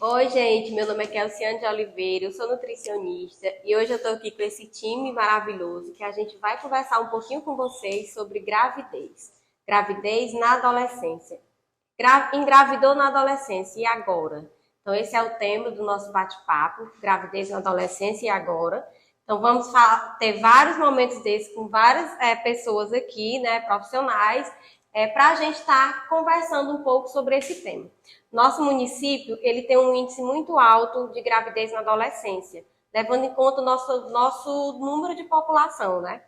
Oi, gente, meu nome é Kelsiane de Oliveira, eu sou nutricionista e hoje eu estou aqui com esse time maravilhoso que a gente vai conversar um pouquinho com vocês sobre gravidez. Gravidez na adolescência. Engravidou na adolescência e agora? Então esse é o tema do nosso bate-papo, gravidez na adolescência e agora. Então vamos ter vários momentos desses com várias pessoas aqui, né, profissionais, para a gente estar conversando um pouco sobre esse tema. Nosso município, ele tem um índice muito alto de gravidez na adolescência, levando em conta o nosso número de população, né?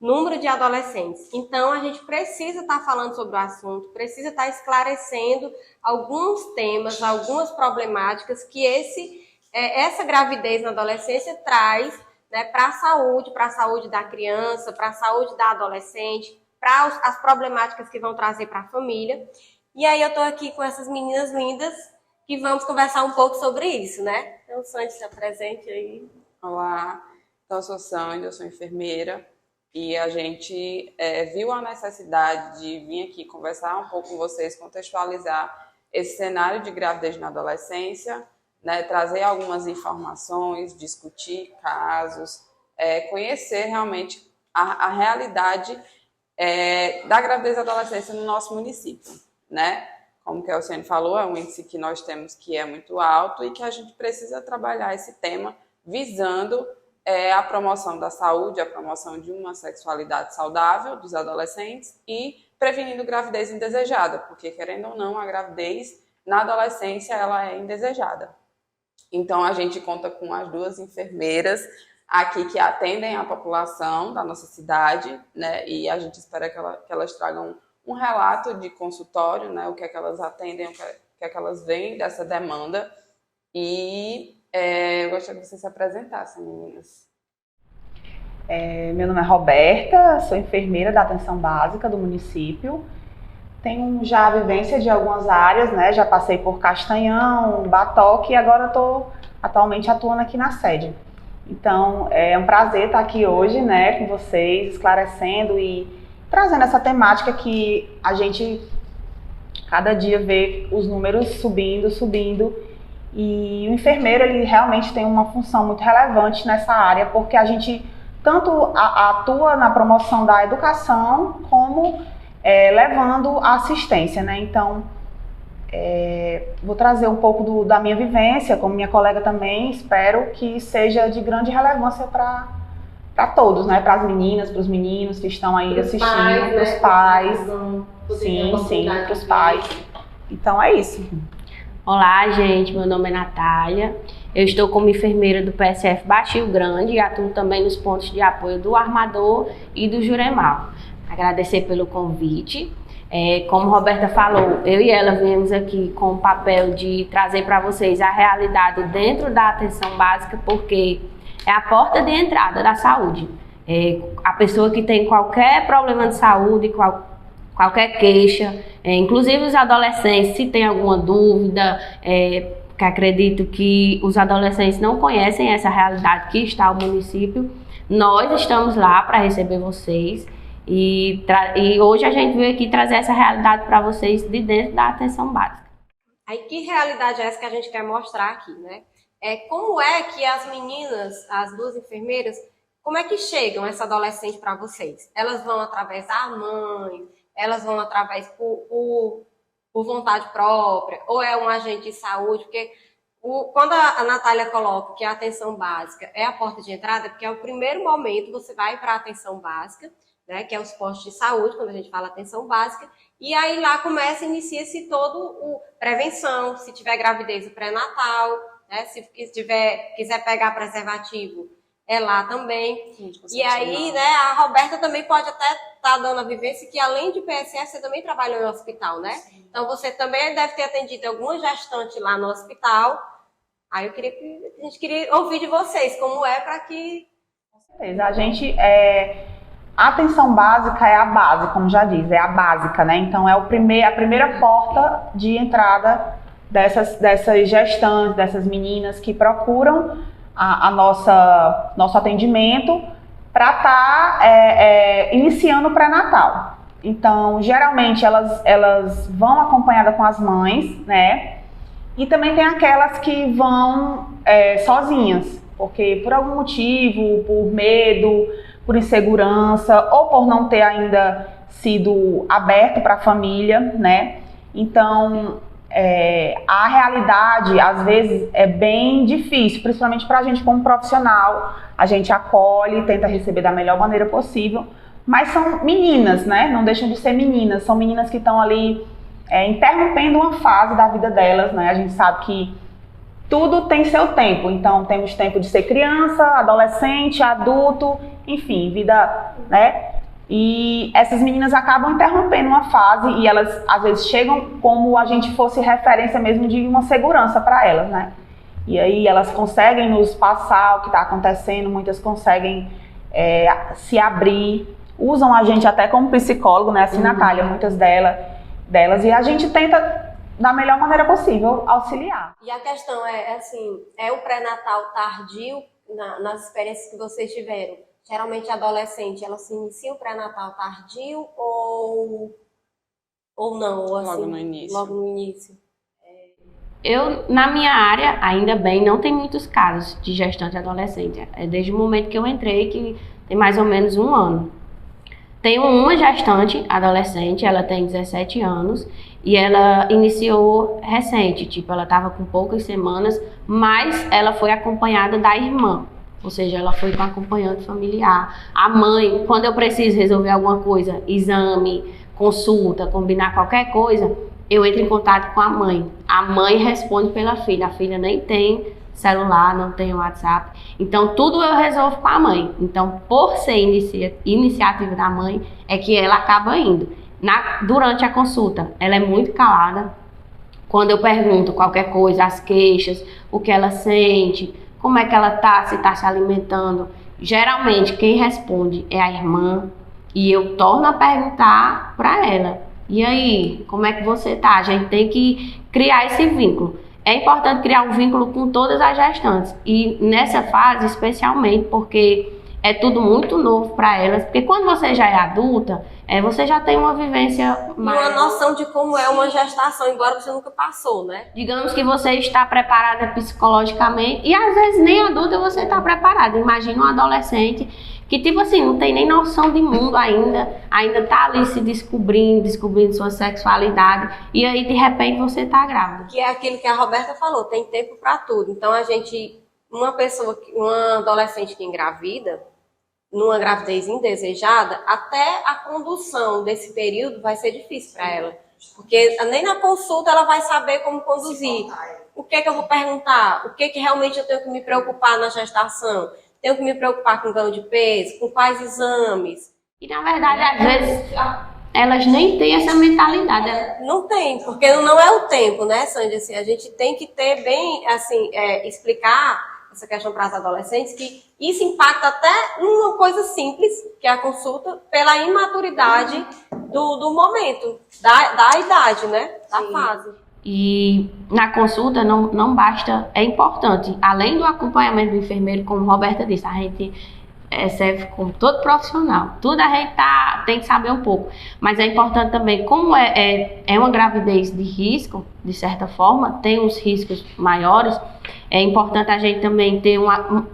Número de adolescentes. Então, a gente precisa estar falando sobre o assunto, precisa estar esclarecendo alguns temas, algumas problemáticas que essa gravidez na adolescência traz, né, para a saúde da criança, para a saúde da adolescente, para as problemáticas que vão trazer para a família. E aí eu estou aqui com essas meninas lindas que vamos conversar um pouco sobre isso, né? Então, Sandy, se apresente aí. Olá, então eu sou Sandy, eu sou enfermeira e a gente viu a necessidade de vir aqui conversar um pouco com vocês, contextualizar esse cenário de gravidez na adolescência, né, trazer algumas informações, discutir casos, conhecer realmente a realidade da gravidez na adolescência no nosso município, né? Como que a Kelsiane falou, é um índice que nós temos que é muito alto e que a gente precisa trabalhar esse tema visando a promoção da saúde, a promoção de uma sexualidade saudável dos adolescentes e prevenindo gravidez indesejada, porque querendo ou não, a gravidez na adolescência ela é indesejada. Então a gente conta com as duas enfermeiras aqui que atendem a população da nossa cidade, né? E a gente espera que elas tragam um relato de consultório, né? O que é que elas atendem, o que é que elas veem dessa demanda. E eu gostaria que vocês se apresentassem, meninas. Meu nome é Roberta, sou enfermeira da atenção básica do município. Tenho já a vivência de algumas áreas, né? Já passei por Castanhão, Batoque e agora estou atualmente atuando aqui na sede. Então, é um prazer estar aqui hoje, né, com vocês, esclarecendo e trazendo essa temática que a gente cada dia vê os números subindo, e o enfermeiro ele realmente tem uma função muito relevante nessa área, porque a gente tanto atua na promoção da educação como levando a assistência, né? Então, vou trazer um pouco da minha vivência, como minha colega também, espero que seja de grande relevância para todos, né? Para as meninas, para os meninos que estão aí assistindo, para os pais, sim, para os pais. Então é isso. Olá, gente, meu nome é Natália, eu estou como enfermeira do PSF Baixio Grande e atuo também nos pontos de apoio do Armador e do Juremar. Agradecer pelo convite. Como a Roberta falou, eu e ela viemos aqui com o papel de trazer para vocês a realidade dentro da atenção básica, porque é a porta de entrada da saúde. A pessoa que tem qualquer problema de saúde, qualquer queixa, inclusive os adolescentes, se tem alguma dúvida, que acredito que os adolescentes não conhecem essa realidade que está o município, nós estamos lá para receber vocês. E hoje a gente veio aqui trazer essa realidade para vocês de dentro da atenção básica. Aí que realidade é essa que a gente quer mostrar aqui, né? Como é que as meninas, as duas enfermeiras, como é que chegam essa adolescente para vocês? Elas vão através da mãe, elas vão através por vontade própria, ou é um agente de saúde? Porque quando a Natália coloca que a atenção básica é a porta de entrada, porque é o primeiro momento você vai para a atenção básica, né, que é os postos de saúde, quando a gente fala atenção básica, e aí lá inicia-se todo o prevenção, se tiver gravidez, o pré-natal, né, se quiser pegar preservativo, é lá também. Sim, e aí, né, a Roberta também pode até estar dando a vivência que além de PSF, você também trabalhou em hospital, né? Sim. Então você também deve ter atendido alguma gestante lá no hospital. Aí a gente queria ouvir de vocês como é para que... Com certeza, a gente... A atenção básica é a base, como já diz, é a básica, né? Então é a primeira porta de entrada dessas gestantes, dessas meninas que procuram nosso atendimento para estar iniciando o pré-natal. Então, geralmente elas vão acompanhadas com as mães, né? E também tem aquelas que vão sozinhas, porque por algum motivo, por medo, por insegurança, ou por não ter ainda sido aberto para a família, né? Então, a realidade, às vezes, é bem difícil, principalmente para a gente como profissional. A gente acolhe, tenta receber da melhor maneira possível, mas são meninas, né? Não deixam de ser meninas, são meninas que estão ali interrompendo uma fase da vida delas, né? A gente sabe que tudo tem seu tempo, então temos tempo de ser criança, adolescente, adulto, enfim, vida, né? E essas meninas acabam interrompendo uma fase e elas às vezes chegam como a gente fosse referência mesmo de uma segurança para elas, né? E aí elas conseguem nos passar o que está acontecendo, muitas conseguem se abrir, usam a gente até como psicólogo, né? Assim, Natália, muitas delas, e a gente tenta da melhor maneira possível auxiliar. E a questão assim, é o pré-natal tardio nas experiências que vocês tiveram? Geralmente a adolescente, ela se inicia o pré-natal tardio ou não? Ou assim, Logo no início. Logo no início. Eu, na minha área, ainda bem, não tem muitos casos de gestante adolescente. É desde o momento que eu entrei, que tem mais ou menos 1 ano. Tenho uma gestante adolescente, ela tem 17 anos e ela iniciou recente, tipo, ela estava com poucas semanas, mas ela foi acompanhada da irmã. Ou seja, ela foi com acompanhante familiar. A mãe, quando eu preciso resolver alguma coisa, exame, consulta, combinar qualquer coisa, eu entro em contato com a mãe. A mãe responde pela filha. A filha nem tem celular, não tem WhatsApp. Então, tudo eu resolvo com a mãe. Então, por ser iniciativa da mãe, é que ela acaba indo. Durante a consulta, ela é muito calada. Quando eu pergunto qualquer coisa, as queixas, o que ela sente, como é que ela tá, se está se alimentando. Geralmente, quem responde é a irmã. E eu torno a perguntar para ela. E aí, como é que você tá? A gente tem que criar esse vínculo. É importante criar um vínculo com todas as gestantes. E nessa fase, especialmente, porque é tudo muito novo para elas. Porque quando você já é adulta, você já tem uma vivência mais... Uma noção de como é uma gestação, embora você nunca passou, né? Digamos que você está preparada psicologicamente e às vezes nem adulta você está preparada. Imagina um adolescente que, tipo assim, não tem nem noção de mundo ainda tá ali se descobrindo sua sexualidade, e aí, de repente, você tá grávida. Que é aquilo que a Roberta falou, tem tempo para tudo. Então, uma adolescente que engravida, numa gravidez indesejada, até a condução desse período vai ser difícil para ela. Porque nem na consulta ela vai saber como conduzir. O que é que eu vou perguntar? O que é que realmente eu tenho que me preocupar na gestação? Tenho que me preocupar com ganho de peso, com quais exames. E, na verdade, às vezes, elas nem têm essa mentalidade. Não tem, porque não é o tempo, né, Sandy? Assim, a gente tem que ter bem, assim, explicar essa questão para as adolescentes, que isso impacta até numa coisa simples, que é a consulta, pela imaturidade do momento, da idade, né, da fase. E na consulta não basta, é importante, além do acompanhamento do enfermeiro, como a Roberta disse, a gente serve como todo profissional, tudo a gente tem que saber um pouco, mas é importante também, como é uma gravidez de risco, de certa forma, tem uns riscos maiores, é importante a gente também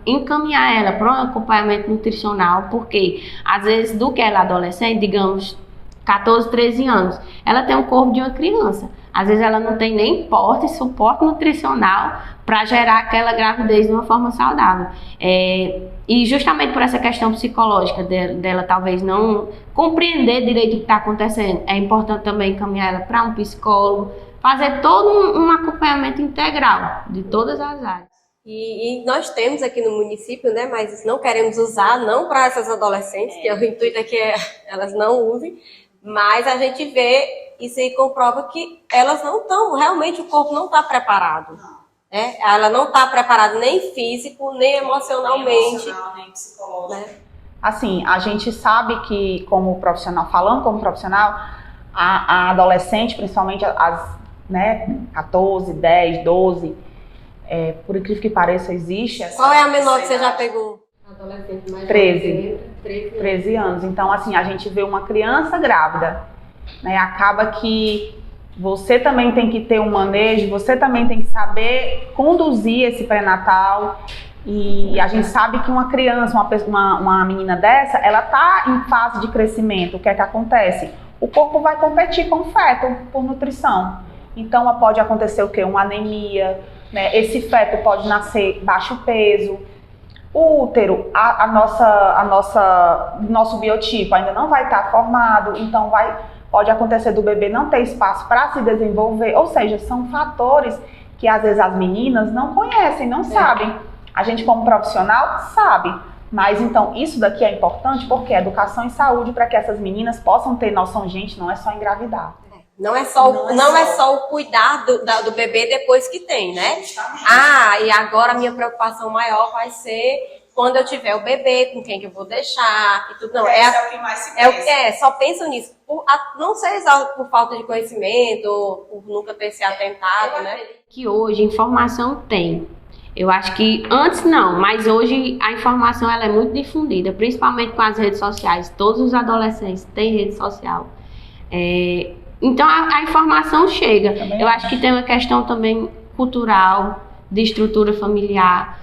encaminhar ela para um acompanhamento nutricional, porque às vezes do que ela é adolescente, digamos 14, 13 anos, ela tem um corpo de uma criança. Às vezes ela não tem nem suporte nutricional para gerar aquela gravidez de uma forma saudável. E justamente por essa questão psicológica dela talvez não compreender direito o que está acontecendo, é importante também encaminhar ela para um psicólogo, fazer todo um acompanhamento integral de todas as áreas. E nós temos aqui no município, né, mas não queremos usar, não para essas adolescentes, que o intuito é que elas não usem, mas a gente vê isso aí, comprova que elas não estão, realmente o corpo não está preparado. Ela não está preparada nem físico, nem emocionalmente. Nem psicológico. Né? Assim, a gente sabe que como profissional, falando como profissional, a adolescente, principalmente as 14, 10, 12, por incrível que pareça, existe essa... Qual é a menor que você já pegou? Adolescente mais 13 anos. Então, assim, a gente vê uma criança grávida, né? Acaba que você também tem que ter um manejo, você também tem que saber conduzir esse pré-natal. E a gente sabe que uma criança, uma menina dessa, ela está em fase de crescimento. O que é que acontece? O corpo vai competir com o feto por nutrição. Então pode acontecer o quê? Uma anemia, né? Esse feto pode nascer baixo peso. O útero, nosso biotipo ainda não vai estar formado, então pode acontecer do bebê não ter espaço para se desenvolver. Ou seja, são fatores que às vezes as meninas não conhecem, não sabem. A gente como profissional sabe, mas então isso daqui é importante porque é educação e saúde para que essas meninas possam ter noção, gente, não é só engravidar. Não é só o cuidar do bebê depois que tem, né? E agora a minha preocupação maior vai ser quando eu tiver o bebê, com quem que eu vou deixar e tudo. Não, é o que mais se pensa. Só penso nisso. Não sei se por falta de conhecimento ou por nunca ter se atentado, né? Que hoje informação tem. Eu acho que antes não, mas hoje a informação ela é muito difundida, principalmente com as redes sociais. Todos os adolescentes têm rede social. Então a informação chega. Eu acho que tem uma questão também cultural, de estrutura familiar.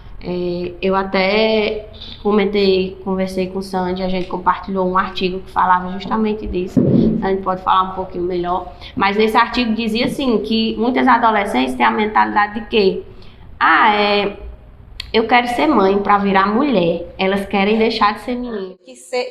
Eu até conversei com o Sandy, a gente compartilhou um artigo que falava justamente disso. A gente pode falar um pouquinho melhor. Mas nesse artigo dizia assim, que muitas adolescentes têm a mentalidade de que eu quero ser mãe para virar mulher. Elas querem deixar de ser menina.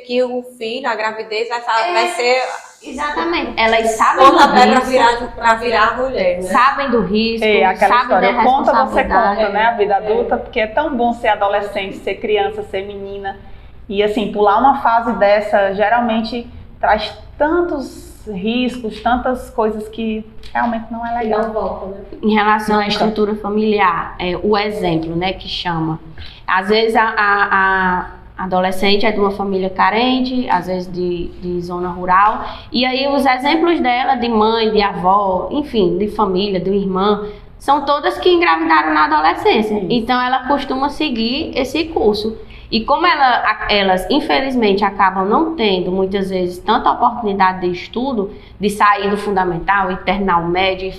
Que o filho, a gravidez vai ser... Exatamente. Elas sabem do risco. Para virar mulher, né? Sabem do risco, aquela sabem da história, conta você responsabilidade. conta, né? A vida adulta, porque é tão bom ser adolescente, ser criança, ser menina. E assim, pular uma fase dessa geralmente traz tantos riscos, tantas coisas que realmente não é legal. Não volta, né? Em relação à estrutura familiar, o exemplo, né, que chama. Às vezes a adolescente é de uma família carente, às vezes de zona rural, e aí os exemplos dela, de mãe, de avó, enfim, de família, de irmã, são todas que engravidaram na adolescência. Então ela costuma seguir esse curso. E como elas, infelizmente, acabam não tendo, muitas vezes, tanta oportunidade de estudo, de sair do fundamental e terminar o médio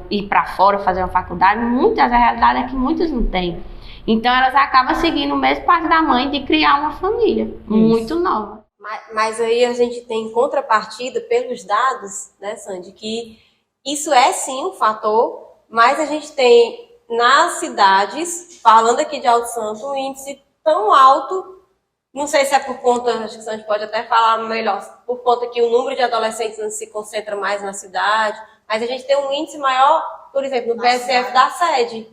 e ir para fora, fazer uma faculdade, a realidade é que muitas não têm. Então, elas acabam seguindo o mesmo passo da mãe de criar uma família muito nova. Mas aí a gente tem contrapartida pelos dados, né, Sandy, que isso é sim um fator, mas a gente tem nas cidades, falando aqui de Alto Santo, um índice tão alto, não sei se é por conta, acho que a gente pode até falar melhor, por conta que o número de adolescentes não se concentra mais na cidade, mas a gente tem um índice maior, por exemplo, no PSF da sede,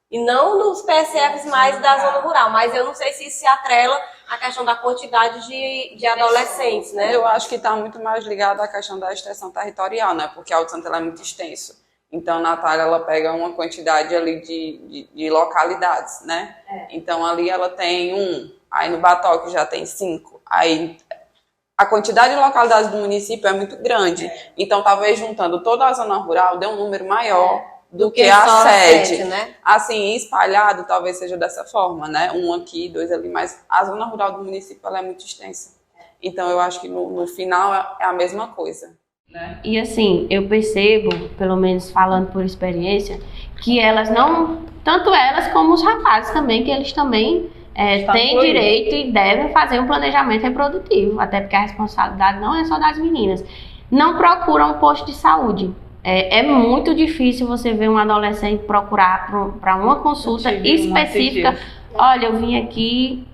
e não nos PSFs mais da zona rural, mas eu não sei se isso se atrela à questão da quantidade de adolescentes, né? Eu acho que está muito mais ligado à questão da extensão territorial, né? Porque Alto Santo é muito extenso. Então, Natália, ela pega uma quantidade ali de localidades, né? Então, ali ela tem aí no Batoque já tem 5. Aí, a quantidade de localidades do município é muito grande. Então, talvez juntando toda a zona rural, dê um número maior do que a sede. Né? Assim, espalhado, talvez seja dessa forma, né? 1 aqui, 2 ali, mas a zona rural do município ela é muito extensa. Então, eu acho que no final é a mesma coisa. Né? E assim, eu percebo, pelo menos falando por experiência, que elas não, tanto elas como os rapazes também, que eles também têm direito e devem fazer um planejamento reprodutivo, até porque a responsabilidade não é só das meninas. Não procuram um posto de saúde. É muito difícil você ver um adolescente procurar para uma consulta específica. Olha, eu vim aqui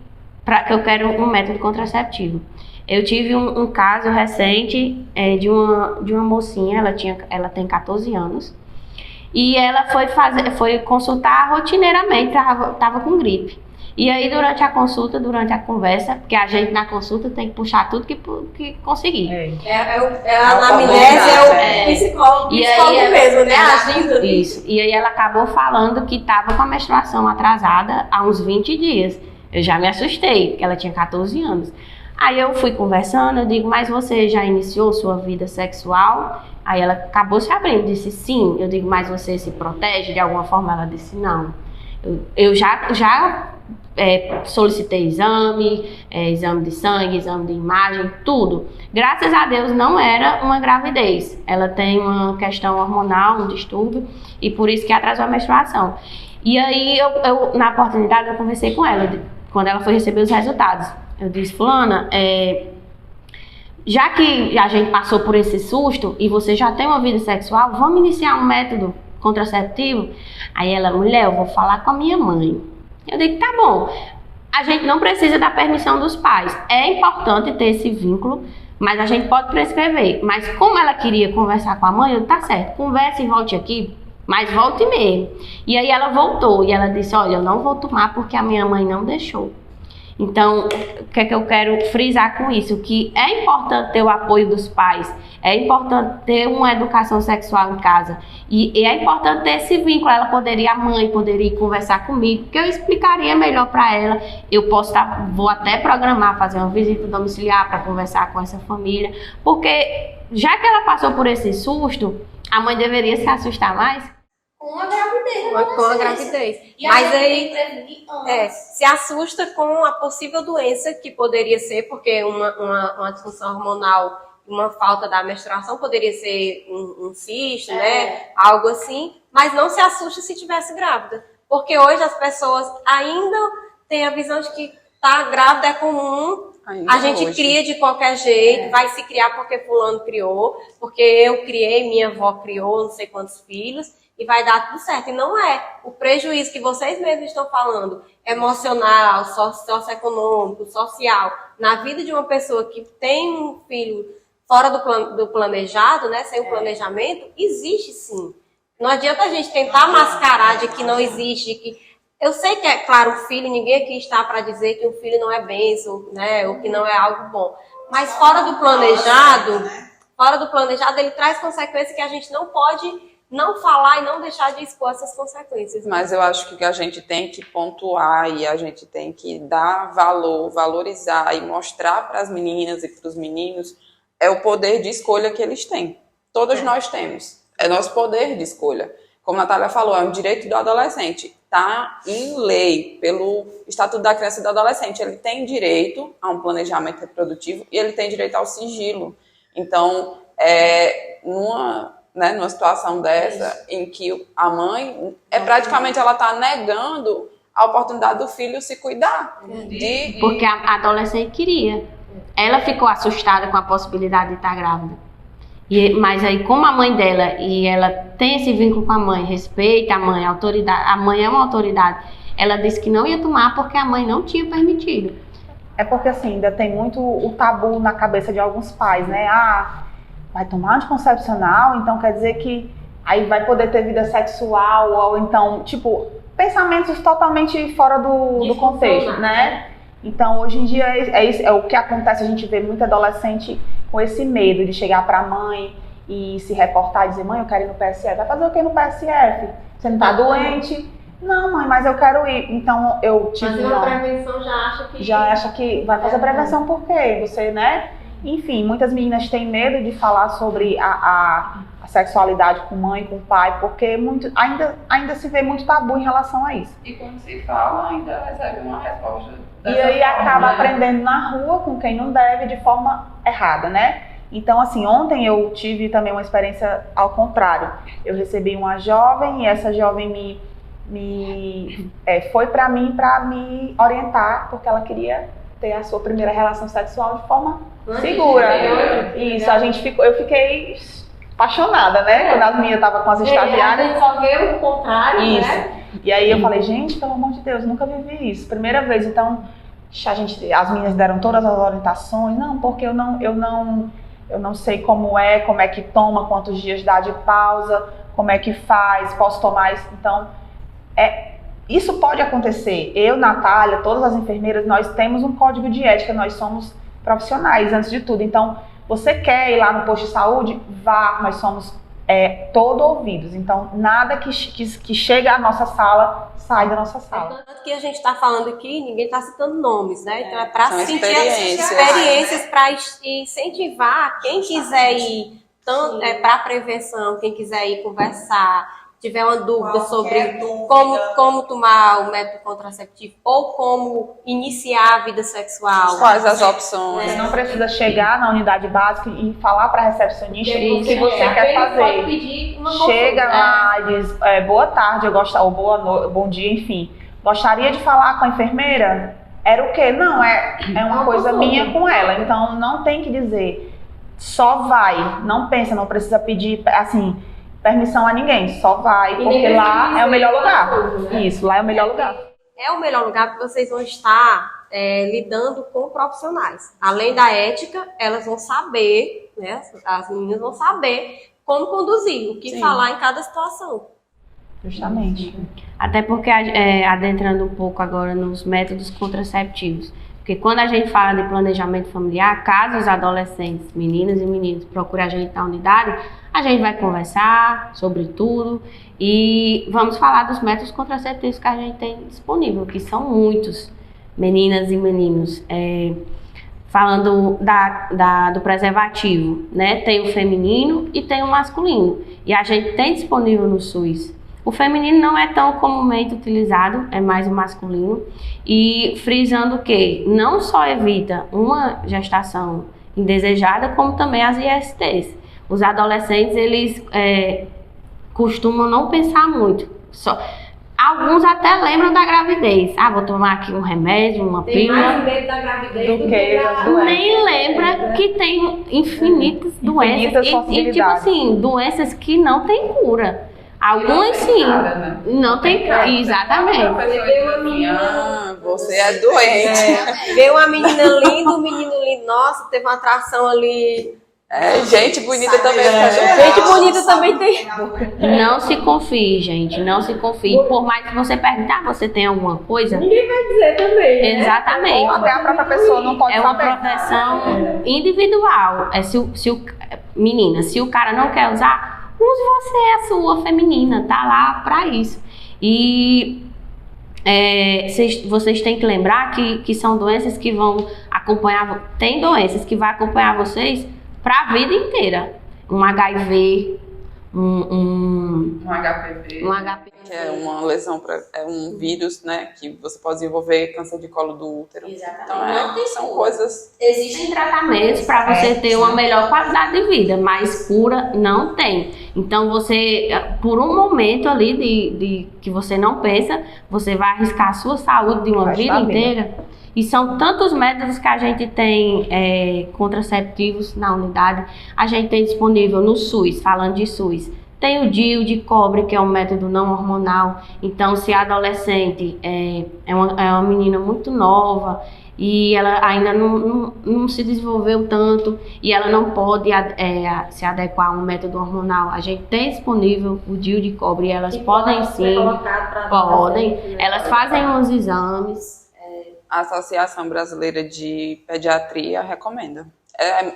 que eu quero um método contraceptivo. Eu tive um caso recente de uma mocinha, ela tem 14 anos, e ela foi consultar rotineiramente, estava com gripe. E aí, durante a conversa, porque a gente na consulta tem que puxar tudo que conseguir. A anamnese é o psicólogo mesmo, né? Agindo. Isso. E aí ela acabou falando que estava com a menstruação atrasada há uns 20 dias. Eu já me assustei, porque ela tinha 14 anos. Aí eu fui conversando, eu digo, mas você já iniciou sua vida sexual? Aí ela acabou se abrindo, disse sim. Eu digo, mas você se protege de alguma forma? Ela disse não. Eu já solicitei exame de sangue, exame de imagem, tudo. Graças a Deus não era uma gravidez. Ela tem uma questão hormonal, um distúrbio, e por isso que atrasou a menstruação. E aí, na oportunidade, eu conversei com ela, quando ela foi receber os resultados. Eu disse, fulana, já que a gente passou por esse susto e você já tem uma vida sexual, vamos iniciar um método contraceptivo? Aí ela, mulher, eu vou falar com a minha mãe. Eu digo, tá bom, a gente não precisa da permissão dos pais. É importante ter esse vínculo, mas a gente pode prescrever. Mas como ela queria conversar com a mãe, eu digo, tá certo, converse e volte aqui, mas volte mesmo. E aí ela voltou e ela disse, olha, eu não vou tomar porque a minha mãe não deixou. Então, o que é que eu quero frisar com isso? Que é importante ter o apoio dos pais, é importante ter uma educação sexual em casa e é importante ter esse vínculo. A mãe poderia conversar comigo, que eu explicaria melhor para ela. Vou até programar, fazer uma visita domiciliar para conversar com essa família, porque já que ela passou por esse susto, a mãe deveria se assustar mais com a gravidez. Com a gravidez. Mas aí se assusta com a possível doença que poderia ser, porque uma disfunção hormonal, uma falta da menstruação poderia ser um cisto, né? Algo assim. Mas não se assusta se tivesse grávida. Porque hoje as pessoas ainda têm a visão de que tá grávida é comum. A gente cria de qualquer jeito, vai se criar porque fulano criou, porque eu criei, minha avó criou, não sei quantos filhos. E vai dar tudo certo. E não é. O prejuízo que vocês mesmos estão falando, emocional, socioeconômico, social, na vida de uma pessoa que tem um filho fora do planejado, né, sem o planejamento, existe sim. Não adianta a gente tentar mascarar de que não existe, de que... Eu sei que, é claro, o filho, ninguém aqui está para dizer que o filho não é bênção, né, ou que não é algo bom. Mas fora do planejado, ele traz consequências que a gente não pode... não falar e não deixar de expor essas consequências. Mas eu acho que a gente tem que pontuar e a gente tem que dar valor, valorizar e mostrar para as meninas e para os meninos o poder de escolha que eles têm. Todos nós temos. É nosso poder de escolha. Como a Natália falou, é um direito do adolescente. Está em lei, pelo Estatuto da Criança e do Adolescente. Ele tem direito a um planejamento reprodutivo e ele tem direito ao sigilo. Então, numa situação dessa, em que a mãe, praticamente ela está negando a oportunidade do filho se cuidar. Porque a adolescente queria. Ela ficou assustada com a possibilidade de estar grávida. Mas aí, como a mãe dela, e ela tem esse vínculo com a mãe, respeita a mãe, a mãe é uma autoridade, ela disse que não ia tomar porque a mãe não tinha permitido. É porque assim, ainda tem muito o tabu na cabeça de alguns pais, né? Vai tomar anticoncepcional, então quer dizer que aí vai poder ter vida sexual, ou então, tipo, pensamentos totalmente fora do contexto, né? Então, hoje em dia, é o que acontece, a gente vê muito adolescente com esse medo de chegar pra mãe e se reportar e dizer, mãe, eu quero ir no PSF. Vai fazer o que no PSF? Você não tá doente? Não, mãe, mas eu quero ir. Então, eu tive... Mas uma prevenção já acha que... Já acha que vai fazer prevenção por quê? Você, né? Enfim, muitas meninas têm medo de falar sobre a sexualidade com mãe, com pai, porque ainda se vê muito tabu em relação a isso. E quando se fala, ainda recebe uma resposta. E aí acaba aprendendo na rua com quem não deve, de forma errada, né? Então, assim, ontem eu tive também uma experiência ao contrário. Eu recebi uma jovem e essa jovem foi para mim para me orientar, porque ela queria ter a sua primeira relação sexual de forma segura. Isso, eu fiquei apaixonada, né? Quando as minhas estavam com as estagiárias. A gente só vê o contrário, isso, né? E aí eu falei, gente, pelo amor de Deus, nunca vivi isso. Primeira vez, então, as meninas deram todas as orientações. Não, porque eu não sei como é que toma, quantos dias dá de pausa, como é que faz, posso tomar isso. Então, isso pode acontecer. Eu, Natália, todas as enfermeiras, nós temos um código de ética, nós somos profissionais, antes de tudo. Então, você quer ir lá no posto de saúde? Vá, nós somos todo ouvidos. Então, nada que chega à nossa sala, sai da nossa sala. Tanto que a gente está falando aqui, ninguém está citando nomes, né? Então, é para sentir experiências, para incentivar quem quiser ir, tanto para prevenção, quem quiser ir conversar, tiver uma dúvida sobre Qualquer dúvida. como tomar o método contraceptivo ou como iniciar a vida sexual. Quais as opções? Você não precisa chegar na unidade básica e falar para a recepcionista o que você quer Pode fazer. pedir uma Chega consulta. lá e diz, boa tarde, ou bom dia, enfim. Gostaria de falar com a enfermeira? Era o quê? Não, é uma coisa minha com ela. Então, não tem que dizer, só vai. Não pensa, não precisa pedir, assim, permissão a ninguém. Só vai, porque lá é o melhor lugar. Isso, lá é o melhor lugar. É o melhor lugar porque vocês vão estar lidando com profissionais. Além da ética, elas vão saber, né? As meninas vão saber como conduzir, o que Sim. falar em cada situação. Justamente. Até porque, adentrando um pouco agora nos métodos contraceptivos, porque quando a gente fala de planejamento familiar, caso os adolescentes, meninas e meninos, procurem a gente na unidade, a gente vai conversar sobre tudo e vamos falar dos métodos contraceptivos que a gente tem disponível, que são muitos, meninas e meninos. Falando do preservativo, né? Tem o feminino e tem o masculino. E a gente tem disponível no SUS. O feminino não é tão comumente utilizado, é mais o masculino. E frisando que não só evita uma gestação indesejada, como também as ISTs. Os adolescentes, eles costumam não pensar muito. Alguns até lembram da gravidez. Vou tomar aqui um remédio, uma pílula. medo da gravidez Do que das doenças. Nem lembra que tem infinitas doenças. E tipo possibilidades. assim, doenças que não tem cura. Algumas sim, não tem cura. Exatamente. Você é doente. Vê uma menina linda, um menino lindo. Nossa, teve uma atração ali. Gente bonita também. Gente bonita também tem. Não se confie, gente. Não se confie. Por mais que você pergunte, você tem alguma coisa? Ninguém vai dizer também. Né? Exatamente. Ou até a própria pessoa não pode É uma saber. proteção individual. Menina, se o cara não quer usar, use você a sua feminina, tá lá pra isso. E vocês têm que lembrar que são doenças que vão acompanhar, tem doenças que vão acompanhar vocês pra vida inteira. Um HIV, um HPV. Que é uma lesão, é um vírus, né? Que você pode desenvolver câncer de colo do útero. Exatamente. Então, são coisas... Existem tratamentos para você ter uma melhor qualidade de vida, mas cura não tem. Então você, por um momento ali de que você não pensa, você vai arriscar a sua saúde de uma vida inteira. E são tantos métodos que a gente tem contraceptivos na unidade. A gente tem disponível no SUS, falando de SUS. Tem o DIU de cobre, que é um método não hormonal. Então, se a adolescente é uma menina muito nova e ela ainda não se desenvolveu tanto e ela não pode se adequar a um método hormonal, a gente tem disponível o DIU de cobre e elas podem sim, podem. Elas fazem uns exames. A Associação Brasileira de Pediatria recomenda.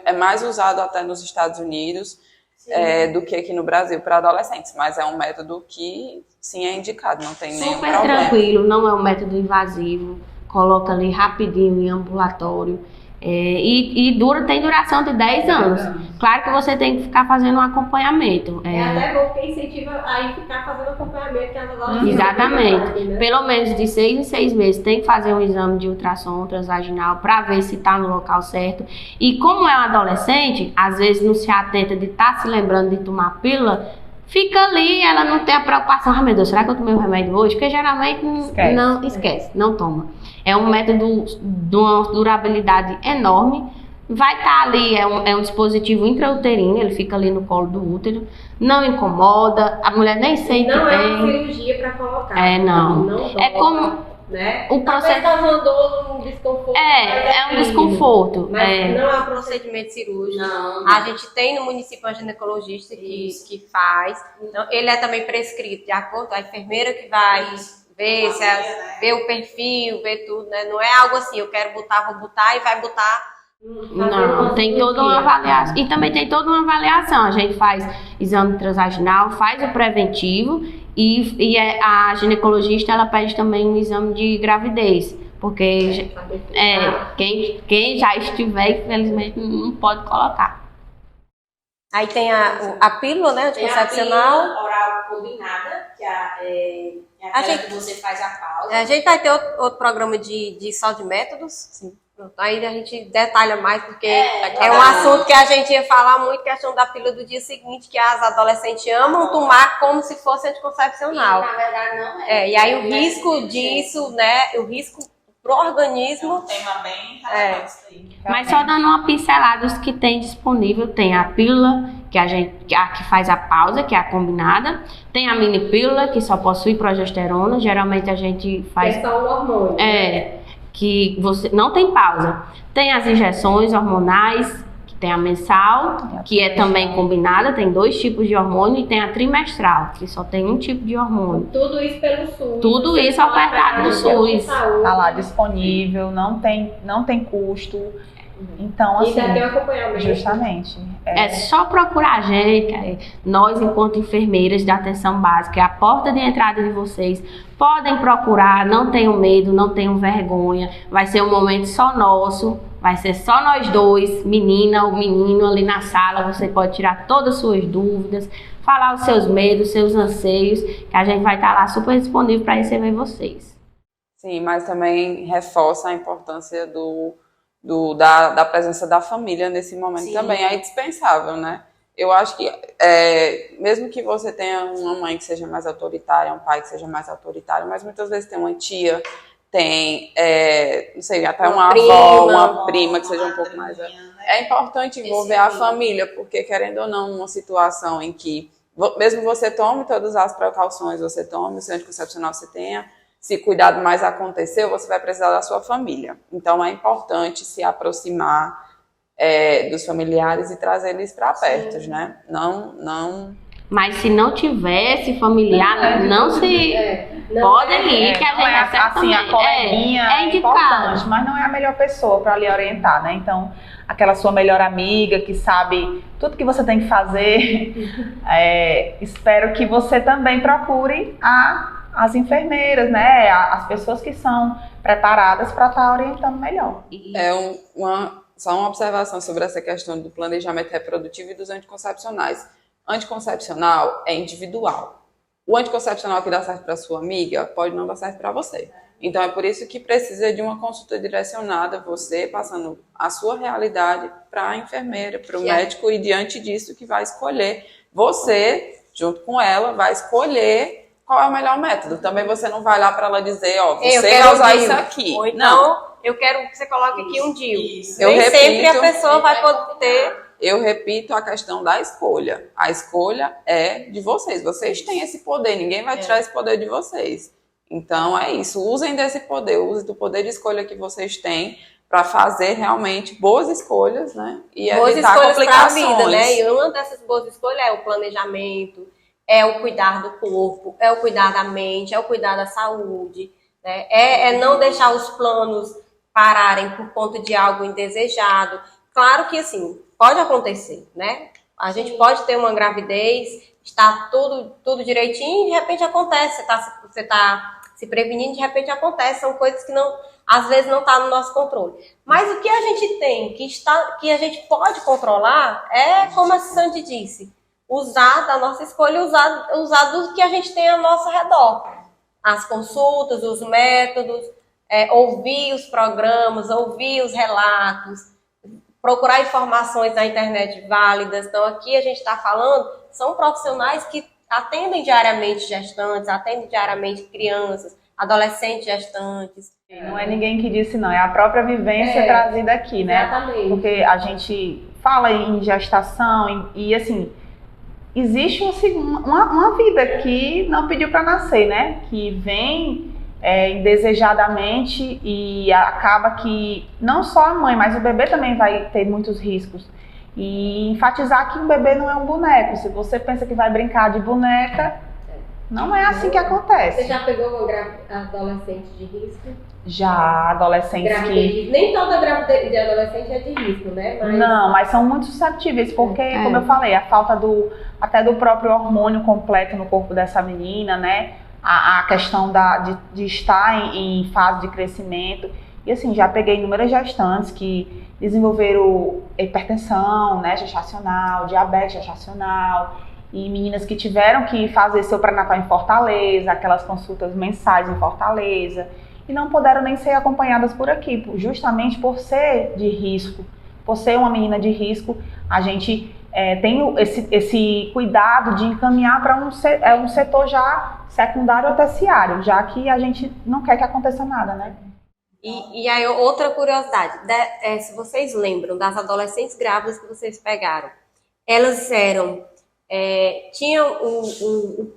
É mais usado até nos Estados Unidos do que aqui no Brasil para adolescentes, mas é um método que sim é indicado, não tem nenhum Super problema. tranquilo, não é um método invasivo, coloca ali rapidinho em ambulatório e tem duração de 10 anos. Claro que você tem que ficar fazendo um acompanhamento. Até bom que incentiva a ficar fazendo acompanhamento que as adolescentes. Exatamente. Pelo menos de 6 em 6 meses tem que fazer um exame de ultrassom transvaginal para ver se está no local certo. E como é um adolescente, às vezes não se atenta de estar se lembrando de tomar pílula, fica ali, ela não tem a preocupação, meu Deus, será que eu tomei o remédio hoje? Porque geralmente não esquece, não toma. É um método de uma durabilidade enorme. Vai estar ali, é um dispositivo intrauterino, ele fica ali no colo do útero, não incomoda, a mulher nem sente Não bem. é uma cirurgia para colocar. Não. É como né? o processo. Causando um desconforto. É um desconforto. Mas não é um procedimento cirúrgico. Não. A gente tem no município um ginecologista que faz. Então, ele é também prescrito de acordo com a enfermeira que vai ver, ver o perfil, ver tudo, né? Não é algo assim, eu quero botar, vou botar e vai botar. Não, tem toda uma avaliação. E também tem toda uma avaliação. A gente faz exame transvaginal, faz o preventivo e a ginecologista ela pede também um exame de gravidez. Porque quem já estiver, infelizmente, não pode colocar. Aí tem a pílula, né, anticoncepcional. Oral combinada, que é A aquela gente- que você faz a pausa. A gente vai ter outro programa de só de métodos. Sim. Pronto, aí a gente detalha mais, porque É, é um assunto que a gente ia falar muito, questão da pílula do dia seguinte, que as adolescentes amam tomar como se fosse anticoncepcional. Na verdade, não é. E aí o risco disso, né, o risco pro É um organismo, tema bem relevante isso aí. Mas só dando uma pincelada, os que tem disponível, tem a pílula, que faz a pausa, que é a combinada. Tem a mini pílula, que só possui progesterona. Geralmente a gente faz... só um hormônio. Que você não tem pausa. Tem as injeções hormonais, que tem a mensal, que é também combinada, tem 2 tipos de hormônio, e tem a trimestral, que só tem um tipo de hormônio. Tudo isso pelo SUS. Tudo Você isso pode ofertado no pegar no SUS. saúde. Tá lá disponível, não tem custo. Então, E assim, ainda tem um acompanhamento. justamente. É só procurar a gente, nós enquanto enfermeiras da atenção básica, é a porta de entrada de vocês. Podem procurar, não tenham medo, não tenham vergonha. Vai ser um momento só nosso, vai ser só nós dois, menina ou menino ali na sala. Você pode tirar todas as suas dúvidas, falar os seus medos, seus anseios, que a gente vai estar lá super disponível para receber vocês. Sim, mas também reforça a importância da presença da família nesse momento. Sim. Também é indispensável, né? Eu acho que, mesmo que você tenha uma mãe que seja mais autoritária, um pai que seja mais autoritário, mas muitas vezes tem uma tia, tem, não sei, até uma avó, uma prima que seja um pouco mais... É importante envolver a família, porque, querendo ou não, uma situação em que, mesmo você tome todas as precauções, você tome o seu anticoncepcional, você tenha, se cuidado mais aconteceu, você vai precisar da sua família. Então, é importante se aproximar dos familiares e trazer eles para perto, né? Não... Mas se não tivesse familiar, não se... podem ir, que a gente não é recebe assim, a também. coleguinha É é indicado. importante, mas não é a melhor pessoa para lhe orientar, né? Então, aquela sua melhor amiga que sabe tudo que você tem que fazer, espero que você também procure as enfermeiras, né? As pessoas que são preparadas para estar orientando melhor. Só uma observação sobre essa questão do planejamento reprodutivo e dos anticoncepcionais. Anticoncepcional é individual. O anticoncepcional que dá certo para sua amiga pode não dar certo para você. Então é por isso que precisa de uma consulta direcionada, você passando a sua realidade para a enfermeira, para o médico, e diante disso que vai escolher. Você, junto com ela, vai escolher qual é o melhor método. Também você não vai lá para ela dizer, você vai usar isso aqui. Ou então, eu quero que você coloque aqui um DIU. Isso. Eu Nem repito, sempre a pessoa vai poder... Eu repito a questão da escolha. A escolha é de vocês. Vocês têm esse poder, ninguém vai tirar esse poder de vocês. Então é isso, usem desse poder, usem do poder de escolha que vocês têm para fazer realmente boas escolhas, né? E boas evitar escolhas para a complicações. vida, né? E uma dessas boas escolhas é o planejamento, é o cuidar do corpo, é o cuidar da mente, é o cuidar da saúde, né? É não deixar os planos pararem por conta de algo indesejado. Claro que, assim, pode acontecer, né? A gente pode ter uma gravidez, está tudo direitinho e de repente acontece. Você está se prevenindo, de repente acontece. São coisas que às vezes não está no nosso controle. Mas o que a gente tem, que a gente pode controlar, é, como a Sandy disse, usar da nossa escolha, usar do que a gente tem ao nosso redor. As consultas, os métodos, ouvir os programas, ouvir os relatos, procurar informações na internet válidas. Então, aqui a gente está falando, são profissionais que atendem diariamente gestantes, atendem diariamente crianças, adolescentes gestantes. Não é ninguém que disse, não, é a própria vivência trazida aqui, né? Exatamente. Porque a gente fala em gestação e assim, existe uma vida que não pediu para nascer, né? Que vem indesejadamente e acaba que não só a mãe, mas o bebê também vai ter muitos riscos. E enfatizar que o bebê não é um boneco. Se você pensa que vai brincar de boneca, não é assim que acontece. Você já pegou uma adolescente de risco? Já, adolescentes que... Nem toda gravidez de adolescente é de risco, né? Não, mas são muito susceptíveis, porque, como eu falei, a falta até do próprio hormônio completo no corpo dessa menina, né? A questão de estar em fase de crescimento. E assim, já peguei inúmeras gestantes que desenvolveram hipertensão, né, gestacional, diabetes gestacional. e meninas que tiveram que fazer seu pré-natal em Fortaleza, aquelas consultas mensais em Fortaleza, e não puderam nem ser acompanhadas por aqui, justamente por ser de risco, por ser uma menina de risco, a gente tem esse cuidado de encaminhar para um setor já secundário ou terciário, já que a gente não quer que aconteça nada, né? E aí, outra curiosidade, se vocês lembram das adolescentes grávidas que vocês pegaram, elas eram, tinham o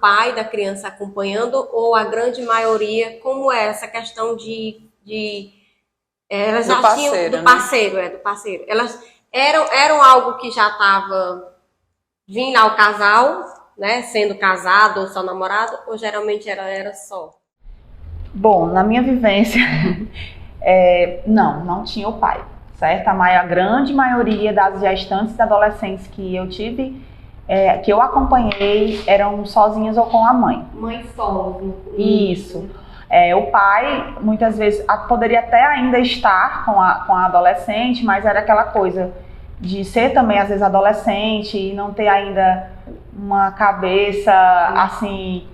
pai da criança acompanhando, ou a grande maioria, como é essa questão elas já tinham, do parceiro, elas eram algo que já estava vindo lá o casal, né, sendo casado ou só namorado, ou geralmente era só? Bom, na minha vivência, não tinha o pai, certo? A grande maioria das gestantes e adolescentes que eu tive, que eu acompanhei, eram sozinhas ou com a mãe. Mãe solo. Isso. O pai, muitas vezes, poderia até ainda estar com a adolescente, mas era aquela coisa de ser também, às vezes, adolescente e não ter ainda uma cabeça, assim...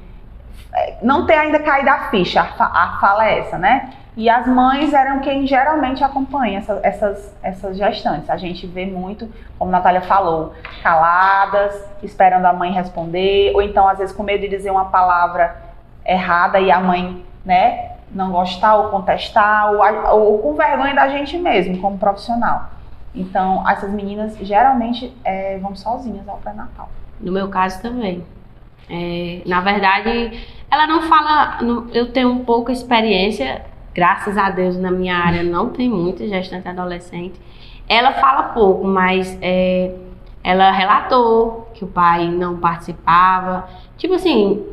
não ter ainda caído a ficha, a fala é essa, né? E as mães eram quem geralmente acompanha essas gestantes. A gente vê muito, como a Natália falou, caladas, esperando a mãe responder, ou então às vezes com medo de dizer uma palavra errada e a mãe, né, não gostar ou contestar, ou com vergonha da gente mesmo, como profissional. Então, essas meninas geralmente vão sozinhas ao pré-natal. No meu caso também. Na verdade, ela não fala, eu tenho pouca experiência, graças a Deus na minha área não tem muita gestante adolescente. Ela fala pouco, mas ela relatou que o pai não participava, tipo assim,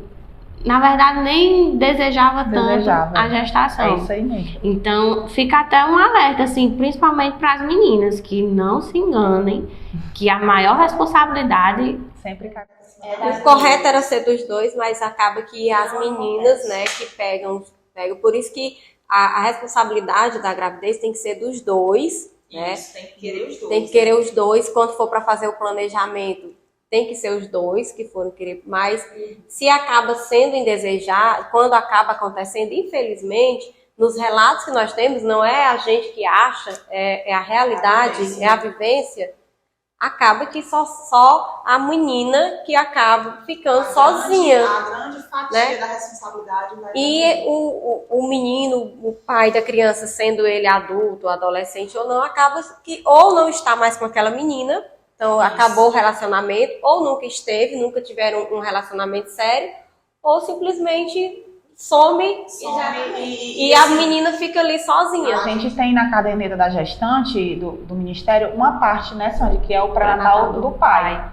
na verdade nem desejava tanto a gestação. É isso aí mesmo. Então fica até um alerta, assim, principalmente para as meninas, que não se enganem, que a maior responsabilidade sempre cai. O correto era ser dos dois, mas acaba que as meninas, né, que pegam. Por isso que a responsabilidade da gravidez tem que ser dos dois, né? Isso, tem que querer os dois. Tem que querer os dois. Quando for para fazer o planejamento, tem que ser os dois que foram querer. Mas se acaba sendo indesejado, quando acaba acontecendo, infelizmente, nos relatos que nós temos, não é a gente que acha, é a realidade, é a vivência. Acaba que só a menina que acaba ficando sozinha. A grande fatia, né, da responsabilidade vai. E o menino, o pai da criança, sendo ele adulto, adolescente ou não, acaba que ou não está mais com aquela menina, então acabou o relacionamento, ou nunca tiveram um relacionamento sério, ou simplesmente some e a menina fica ali sozinha. A gente tem na caderneta da gestante do Ministério uma parte, né, Sandy, que é o pré-natal do pai.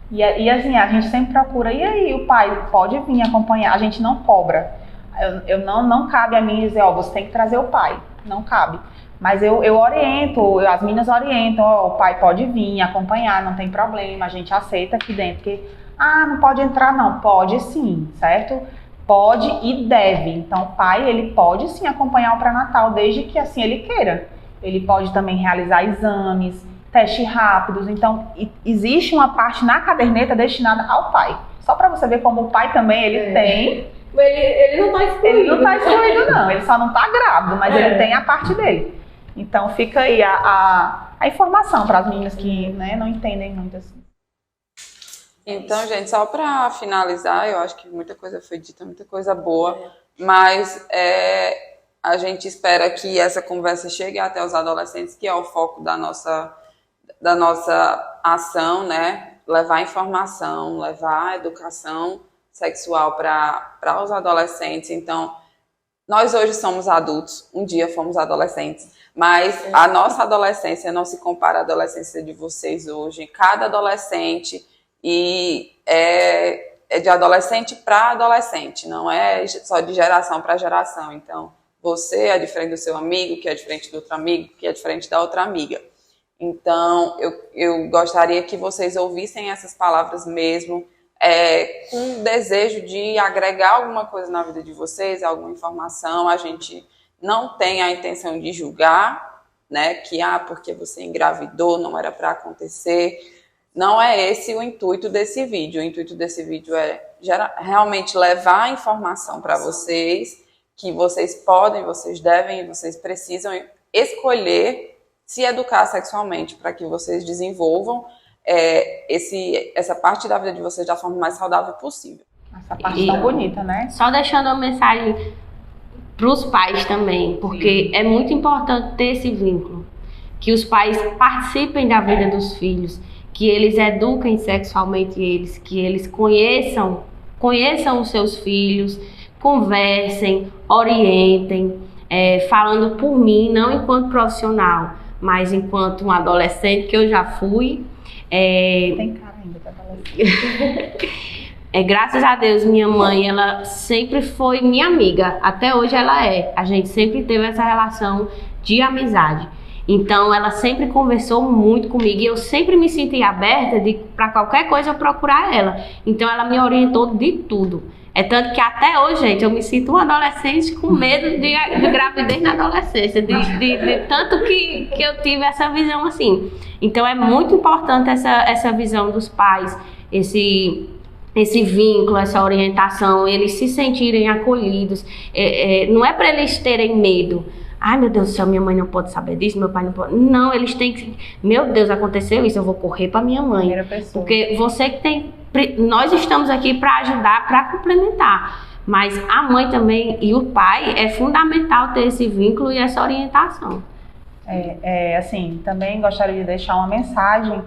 E assim, a gente sempre procura, e aí o pai pode vir acompanhar, a gente não cobra. Não cabe a mim dizer, você tem que trazer o pai, não cabe. Mas eu oriento, as meninas orientam, o pai pode vir acompanhar, não tem problema, a gente aceita aqui dentro, porque, não pode entrar não, pode sim, certo? Pode e deve. Então, o pai, ele pode sim acompanhar o pré-natal, desde que assim ele queira. Ele pode também realizar exames, testes rápidos. Então, existe uma parte na caderneta destinada ao pai. Só para você ver como o pai também, ele tem... Ele não está excluído. Ele não está excluído, não. Ele só não está grávido, mas ele tem a parte dele. Então, fica aí a informação para as meninas que, né, não entendem muito assim. Então, gente, só para finalizar, eu acho que muita coisa foi dita, muita coisa boa, mas a gente espera que essa conversa chegue até os adolescentes, que é o foco da nossa ação, né? Levar informação, levar educação sexual para os adolescentes. Então, nós hoje somos adultos, um dia fomos adolescentes, mas a nossa adolescência não se compara à adolescência de vocês hoje. Cada adolescente... E é de adolescente para adolescente, não é só de geração para geração. Então, você é diferente do seu amigo, que é diferente do outro amigo, que é diferente da outra amiga. Então, eu gostaria que vocês ouvissem essas palavras mesmo, com desejo de agregar alguma coisa na vida de vocês, alguma informação. A gente não tem a intenção de julgar, né, que porque você engravidou, não era para acontecer. Não é esse o intuito desse vídeo. O intuito desse vídeo é realmente levar a informação para vocês, que vocês podem, vocês devem, vocês precisam escolher se educar sexualmente para que vocês desenvolvam essa parte da vida de vocês da forma mais saudável possível. Essa parte tão bonita, né? Só deixando uma mensagem para os pais também, porque é muito importante ter esse vínculo, que os pais participem da vida dos filhos, que eles eduquem sexualmente eles, que eles conheçam os seus filhos, conversem, orientem, falando por mim, não enquanto profissional, mas enquanto um adolescente, que eu já fui. Tem cara ainda de adolescente. Graças a Deus, minha mãe, ela sempre foi minha amiga, até hoje ela é. A gente sempre teve essa relação de amizade. Então, ela sempre conversou muito comigo e eu sempre me senti aberta para qualquer coisa eu procurar ela. Então, ela me orientou de tudo. É tanto que até hoje, gente, eu me sinto uma adolescente com medo de gravidez na adolescência, de tanto que eu tive essa visão assim. Então, é muito importante essa visão dos pais, esse vínculo, essa orientação, eles se sentirem acolhidos. Não é para eles terem medo. Ai, meu Deus do céu, minha mãe não pode saber disso, meu pai não pode. Não, eles têm que... Meu Deus, aconteceu isso, eu vou correr para minha mãe. Porque você que tem... Nós estamos aqui para ajudar, para complementar. Mas a mãe também e o pai, é fundamental ter esse vínculo e essa orientação. Assim, também gostaria de deixar uma mensagem.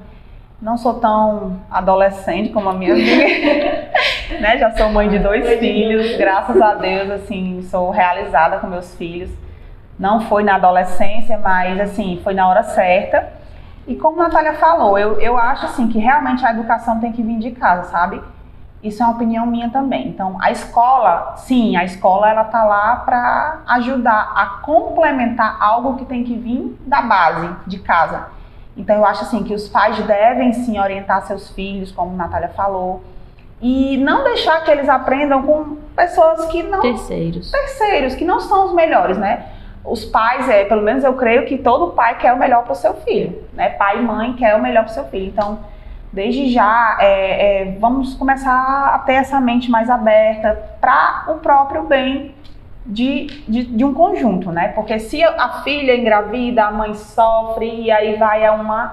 Não sou tão adolescente como a minha amiga, né? Já sou mãe de 2 filhos, graças a Deus, assim, sou realizada com meus filhos. Não foi na adolescência, mas, assim, foi na hora certa. E como a Natália falou, eu acho, assim, que realmente a educação tem que vir de casa, sabe? Isso é uma opinião minha também. Então, a escola, sim, a escola, ela tá lá para ajudar a complementar algo que tem que vir da base, de casa. Então, eu acho assim que os pais devem sim orientar seus filhos, como a Natália falou, e não deixar que eles aprendam com pessoas que não... Terceiros, que não são os melhores, né? Os pais, pelo menos eu creio que todo pai quer o melhor para o seu filho, né? Pai e mãe quer o melhor para o seu filho. Então, desde já, vamos começar a ter essa mente mais aberta para o próprio bem de um conjunto, né? Porque se a filha engravida, a mãe sofre e aí vai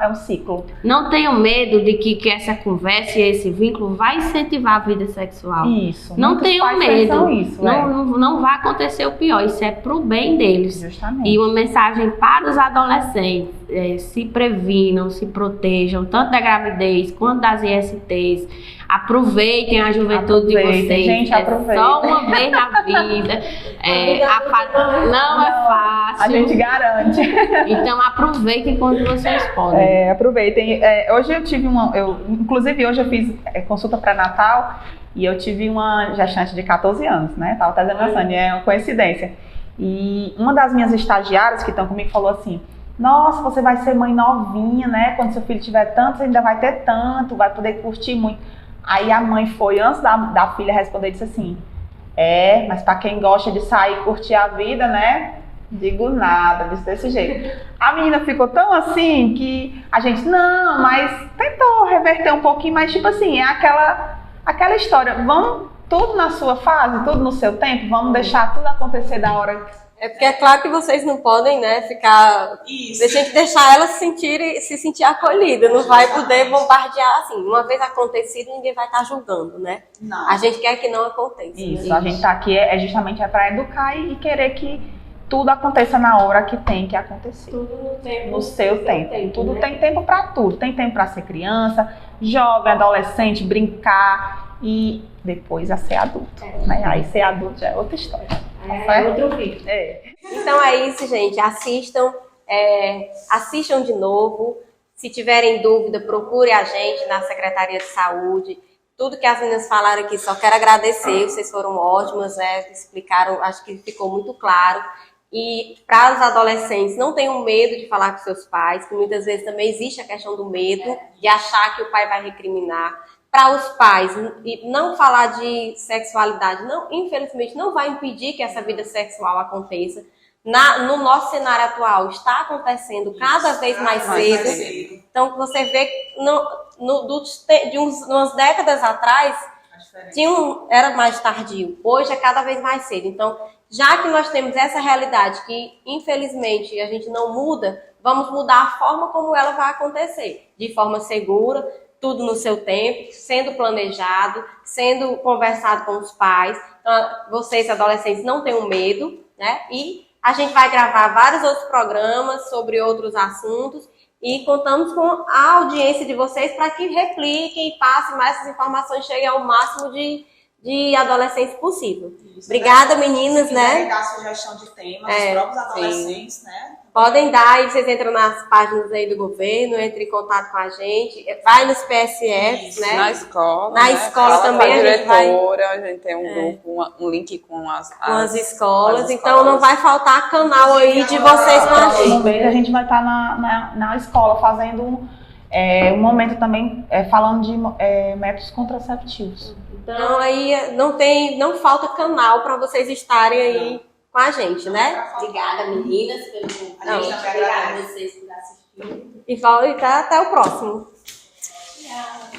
um ciclo. Não tenham medo de que essa conversa e esse vínculo vai incentivar a vida sexual. Isso. Não tenham medo. Isso, não vai acontecer o pior. Isso é pro bem deles. Justamente. E uma mensagem para os adolescentes: se previnam, se protejam, tanto da gravidez quanto das ISTs. Aproveitem a juventude de vocês. Gente, aproveitem. Só uma vez na vida. Não é fácil. A gente garante. Então aproveitem quando vocês podem. Aproveitem. Hoje eu tive inclusive hoje eu fiz consulta pré-natal e eu tive uma gestante de 14 anos, né? Tava trazendo a Sânia, é uma coincidência. E uma das minhas estagiárias que estão comigo falou assim: nossa, você vai ser mãe novinha, né? Quando seu filho tiver tanto, você ainda vai ter tanto, vai poder curtir muito. Aí a mãe foi, antes da filha responder, disse assim: mas pra quem gosta de sair e curtir a vida, né? Digo nada, disse desse jeito. A menina ficou tão assim que a gente, não, mas tentou reverter um pouquinho, mas tipo assim, é aquela história, vamos tudo na sua fase, tudo no seu tempo, vamos deixar tudo acontecer da hora. Porque é claro que vocês não podem, né, ficar... Isso. A gente deixar ela se sentir acolhida, não vai poder bombardear assim. Uma vez acontecido, ninguém vai estar julgando, né? Não. A gente quer que não aconteça. Isso, a gente tá aqui justamente para educar e querer que tudo aconteça na hora que tem que acontecer. Tudo no tempo. No seu tempo. Tudo, né? Tem tempo para tudo. Tem tempo para ser criança, jovem, adolescente, brincar e depois a ser adulto. Né? Aí ser adulto já é outra história. Outro vídeo. Então é isso, gente. Assistam de novo. Se tiverem dúvida, procure a gente na Secretaria de Saúde. Tudo que as meninas falaram aqui, só quero agradecer. Vocês foram ótimas, né? Explicaram, acho que ficou muito claro. E para os adolescentes, não tenham medo de falar com seus pais, que muitas vezes também existe a questão do medo de achar que o pai vai recriminar. Para os pais, não falar de sexualidade, infelizmente, não vai impedir que essa vida sexual aconteça. No nosso cenário atual, está acontecendo cada vez mais cedo. Então, você vê, umas décadas atrás, era mais tardio. Hoje é cada vez mais cedo. Então, já que nós temos essa realidade que, infelizmente, a gente não muda, vamos mudar a forma como ela vai acontecer. De forma segura, tudo no seu tempo, sendo planejado, sendo conversado com os pais. Então, vocês, adolescentes, não tenham medo, né? E a gente vai gravar vários outros programas sobre outros assuntos e contamos com a audiência de vocês para que repliquem e passem mais essas informações, cheguem ao máximo de adolescentes possível. Isso, obrigada, né? meninas, Se né? quiserem dar sugestão de temas, os próprios adolescentes, né? Podem dar, aí vocês entram nas páginas aí do governo, entrem em contato com a gente, vai nos PSFs, né? Na escola. Na escola Fala também com a gente vai... diretora, a gente tem um grupo, um link com as escolas, então não vai faltar canal aí de vocês com a No gente. momento a gente vai estar na escola fazendo um momento também falando de métodos contraceptivos. Então aí não falta canal para vocês estarem aí com a gente, né? Obrigada, meninas, pelo convite. Obrigada a vocês por assistirem. E até o próximo. Tchau.